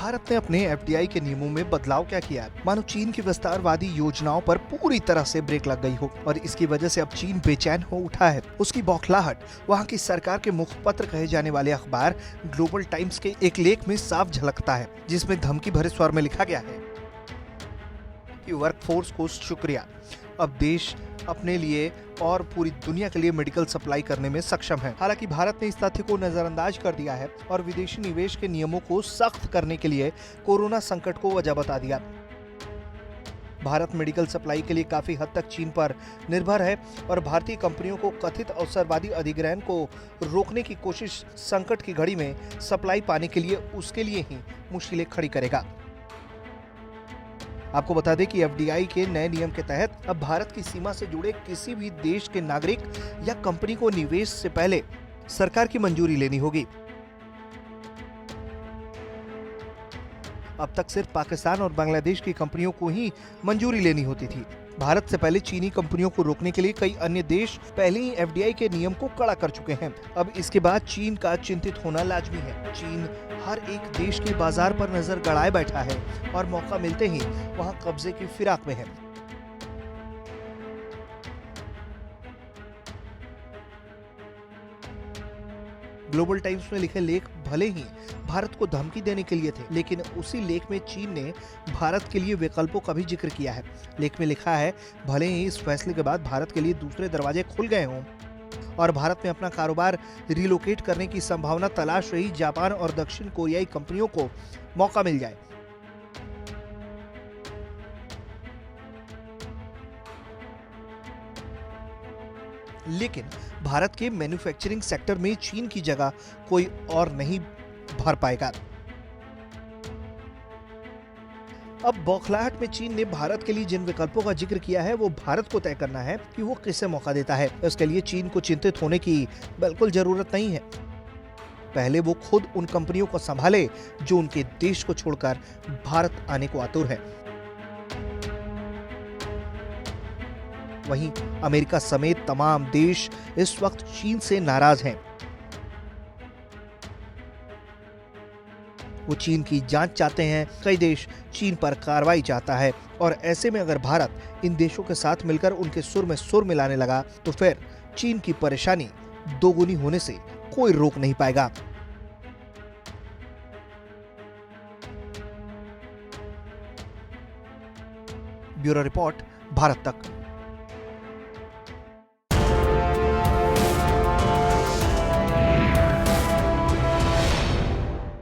भारत ने अपने एफडीआई के नियमों में बदलाव क्या किया है? मानो चीन की विस्तारवादी योजनाओं पर पूरी तरह से ब्रेक लग गई हो और इसकी वजह से अब चीन बेचैन हो उठा है। उसकी बौखलाहट वहाँ की सरकार के मुखपत्र कहे जाने वाले अखबार ग्लोबल टाइम्स के एक लेख में साफ झलकता है, जिसमें धमकी भरे स्वर में लिखा गया है कि वर्कफोर्स को शुक्रिया, अब देश अपने लिए और पूरी दुनिया के लिए मेडिकल सप्लाई करने में सक्षम है। हालांकि भारत ने इस तथ्य को नजरअंदाज कर दिया है और विदेशी निवेश के नियमों को सख्त करने के लिए कोरोना संकट को वजह बता दिया। भारत मेडिकल सप्लाई के लिए काफी हद तक चीन पर निर्भर है और भारतीय कंपनियों को कथित अवसरवादी अधिग्रहण को रोकने की कोशिश संकट की घड़ी में सप्लाई पाने के लिए उसके लिए ही मुश्किलें खड़ी करेगा। आपको बता दें कि एफडीआई के नए नियम के तहत अब भारत की सीमा से जुड़े किसी भी देश के नागरिक या कंपनी को निवेश से पहले सरकार की मंजूरी लेनी होगी। अब तक सिर्फ पाकिस्तान और बांग्लादेश की कंपनियों को ही मंजूरी लेनी होती थी। भारत से पहले चीनी कंपनियों को रोकने के लिए कई अन्य देश पहले ही एफडीआई के नियम को कड़ा कर चुके हैं। अब इसके बाद चीन का चिंतित होना लाजमी है। चीन हर एक देश के बाजार पर नजर गड़ाए बैठा है और मौका मिलते ही वहां कब्जे की फिराक में है। ग्लोबल टाइम्स में लिखे लेख भले ही भारत को धमकी देने के लिए थे, लेकिन उसी लेख में चीन ने भारत के लिए विकल्पों का भी जिक्र किया है। लेख में लिखा है, भले ही इस फैसले के बाद भारत के लिए दूसरे दरवाजे खुल गए हों और भारत में अपना कारोबार रिलोकेट करने की संभावना तलाश रही जापान और दक्षिण कोरियाई कंपनियों को मौका मिल जाए, लेकिन भारत के मैन्युफैक्चरिंग सेक्टर में चीन की जगह कोई और नहीं भर पाएगा। अब बौखलाहट में चीन ने भारत के लिए जिन विकल्पों का जिक्र किया है, वो भारत को तय करना है कि वो किसे मौका देता है। इसके लिए चीन को चिंतित होने की बिल्कुल जरूरत नहीं है। पहले वो खुद उन कंपनियों को संभाले जो उनके देश को छोड़कर भारत आने को आतुर है। वहीं अमेरिका समेत तमाम देश इस वक्त चीन से नाराज हैं। वो चीन की जांच चाहते हैं। कई देश चीन पर कार्रवाई चाहता है और ऐसे में अगर भारत इन देशों के साथ मिलकर उनके सुर में सुर मिलाने लगा तो फिर चीन की परेशानी दोगुनी होने से कोई रोक नहीं पाएगा। ब्यूरो रिपोर्ट, भारत तक।